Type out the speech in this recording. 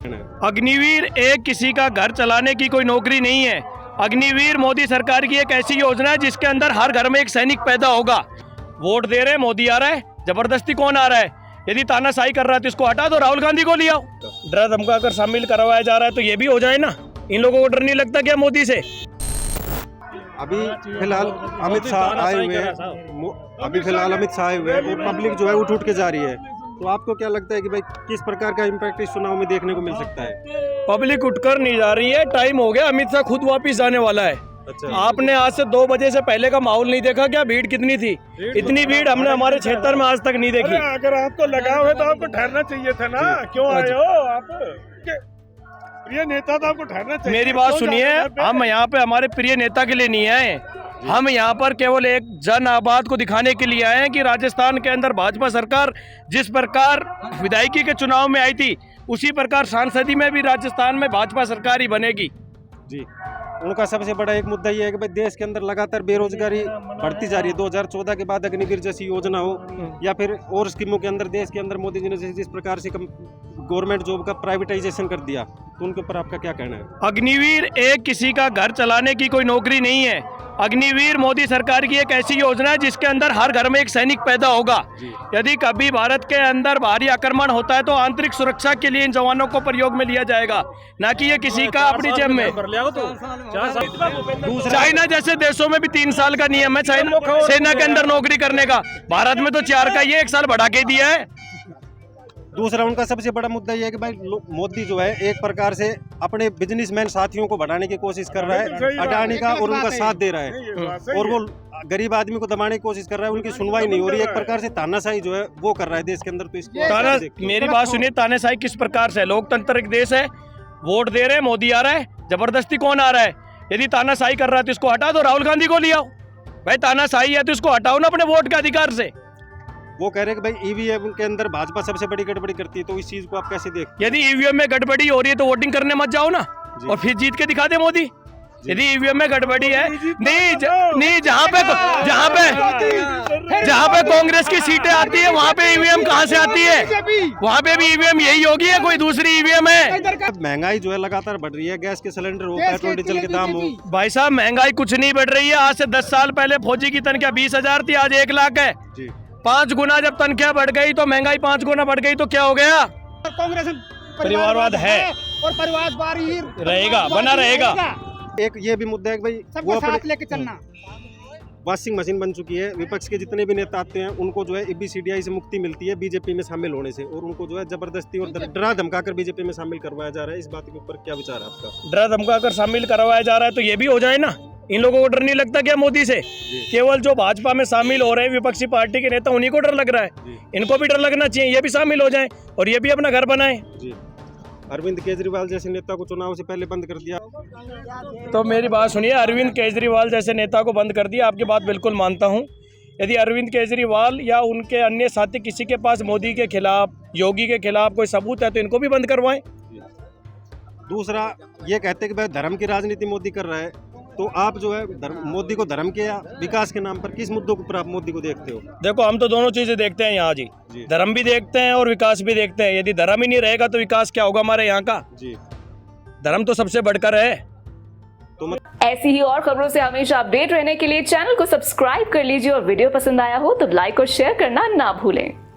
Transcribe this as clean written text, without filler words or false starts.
अग्निवीर एक किसी का घर चलाने की कोई नौकरी नहीं है। अग्निवीर मोदी सरकार की एक ऐसी योजना है जिसके अंदर हर घर में एक सैनिक पैदा होगा। वोट दे रहे हैं, मोदी आ रहा है, जबरदस्ती कौन आ रहा है? यदि तानाशाही कर रहा है तो इसको हटा दो, राहुल गांधी को ले आओ। डरा धमका कर शामिल करवाया जा रहा है तो ये भी हो जाए ना। इन लोगों को डर नहीं लगता क्या मोदी से? अभी फिलहाल अमित शाह आए हुए हैं, और पब्लिक जो है उठ के जा रही है। तो आपको क्या लगता है कि भाई किस प्रकार का इम्पैक्ट इस चुनाव में देखने को मिल सकता है? पब्लिक उठकर नहीं जा रही है, टाइम हो गया, अमित शाह खुद वापिस जाने वाला है। अच्छा। आपने आज से 2 बजे से पहले का माहौल नहीं देखा क्या? भीड़ कितनी थी? इतनी भीड़ हमने हमारे क्षेत्र में आज तक नहीं देखी। अगर आपको लगाव है तो आपको ठहरना चाहिए था ना, क्यों आए हो आप? प्रिय नेता तो आपको ठहरना चाहिए। मेरी बात सुनिए, हम यहाँ पे हमारे प्रिय नेता के लिए नहीं आए, हम यहाँ पर केवल एक जन आबाद को दिखाने के लिए आए हैं कि राजस्थान के अंदर भाजपा सरकार जिस प्रकार विधायकी के चुनाव में आई थी उसी प्रकार सांसदी में भी राजस्थान में भाजपा सरकार ही बनेगी। जी, उनका सबसे बड़ा एक मुद्दा ये है कि भाई देश के अंदर लगातार बेरोजगारी बढ़ती जा रही है। 2014 के बाद अग्निवीर जैसी योजना हो या फिर और स्कीमों के अंदर देश के अंदर मोदी जी ने जिस प्रकार से गवर्नमेंट जॉब का प्राइवेटाइजेशन कर दिया, तो उनके ऊपर आपका क्या कहना है? अग्निवीर एक किसी का घर चलाने की कोई नौकरी नहीं है। अग्निवीर मोदी सरकार की एक ऐसी योजना है जिसके अंदर हर घर में एक सैनिक पैदा होगा। यदि कभी भारत के अंदर भारी आक्रमण होता है तो आंतरिक सुरक्षा के लिए इन जवानों को प्रयोग में लिया जाएगा, ना कि ये किसी का अपनी जेब में। चाइना जैसे देशों में भी 3 साल का नियम है सेना के अंदर नौकरी करने का। भारत में तो 4 का, ये 1 साल बढ़ा के दिया है। दूसरा उनका सबसे बड़ा मुद्दा यह है कि भाई मोदी जो है एक प्रकार से अपने बिजनेसमैन साथियों को बढ़ाने की कोशिश कर रहा है, अडानी का, और उनका साथ दे रहा है, और वो गरीब आदमी को दबाने की कोशिश कर रहा है। उनकी सुनवाई नहीं हो रही है, एक प्रकार से तानाशाही जो है वो कर रहा है देश के अंदर। तो इसको मेरी बात सुनिए, तानाशाही किस प्रकार से? लोकतंत्र एक देश है, वोट दे रहे हैं, मोदी आ रहा है, जबरदस्ती कौन आ रहा है? यदि तानाशाही कर रहा है तो इसको हटा दो, राहुल गांधी को ले आओ। भाई तानाशाही है तो इसको हटाओ ना अपने वोट के अधिकार से। वो कह रहे हैं कि भाई ईवीएम के अंदर भाजपा सबसे बड़ी गड़बड़ी करती है, तो इस चीज को आप कैसे देखते? यदि ईवीएम में गड़बड़ी हो रही है तो वोटिंग करने मत जाओ ना, और फिर जीत के दिखा दे मोदी। यदि ईवीएम में गड़बड़ी है, नहीं जहाँ पे कांग्रेस की सीटें आती है वहाँ पे ईवीएम कहाँ से आती है? वहाँ पे भी ईवीएम यही होगी या कोई दूसरी ईवीएम है? महंगाई जो है लगातार बढ़ रही है, गैस के सिलेंडर हो, पेट्रोल डीजल के दाम हो। भाई साहब महंगाई कुछ नहीं बढ़ रही है। आज से 10 साल पहले फौजी की तनख्वाह 20,000 थी, आज 1 लाख है। 5 गुना जब तनख्वाह बढ़ गई तो महंगाई 5 गुना बढ़ गई तो क्या हो गया? कांग्रेस परिवारवाद है और परिवारवाद ही रहेगा, बना रहेगा। एक ये भी मुद्दा है कि भाई सबको साथ लेके चलना। वॉशिंग मशीन बन चुकी है। विपक्ष के जितने भी नेता आते हैं उनको जो है EBCDI से मुक्ति मिलती है बीजेपी में शामिल होने से, और उनको जो है जबरदस्ती और डरा धमका कर बीजेपी में शामिल करवाया जा रहा है। इस बात के ऊपर क्या विचार है आपका? डरा धमका कर शामिल करवाया जा रहा है तो ये भी हो जाए ना। इन लोगों को डर नहीं लगता क्या मोदी से? केवल जो भाजपा में शामिल हो रहे हैं विपक्षी पार्टी के नेता, उन्हीं को डर लग रहा है। इनको भी डर लगना चाहिए, ये भी शामिल हो जाएं और ये भी अपना घर बनाएं। अरविंद केजरीवाल जैसे नेता को चुनाव से पहले बंद कर दिया। तो मेरी बात सुनिए, अरविंद केजरीवाल जैसे नेता को बंद कर दिया, आपकी बात बिल्कुल मानता हूं। यदि अरविंद केजरीवाल या उनके अन्य साथी किसी के पास मोदी के खिलाफ, योगी के खिलाफ कोई सबूत है तो इनको भी बंद करवाएं। दूसरा ये कहते हैं कि भाई धर्म की राजनीति मोदी कर रहा है, तो आप जो है मोदी को धर्म के या विकास के नाम पर किस मुद्दों के ऊपर आप मोदी को देखते हो? देखो, हम तो दोनों चीजें देखते हैं यहाँ जी, धर्म भी देखते हैं और विकास भी देखते हैं। यदि धर्म ही नहीं रहेगा तो विकास क्या होगा हमारे यहाँ का? जी, धर्म तो सबसे बढ़कर है। तो ऐसी ही और खबरों से हमेशा अपडेट रहने के लिए चैनल को सब्सक्राइब कर लीजिए और वीडियो पसंद आया हो तो लाइक और शेयर करना ना भूलें।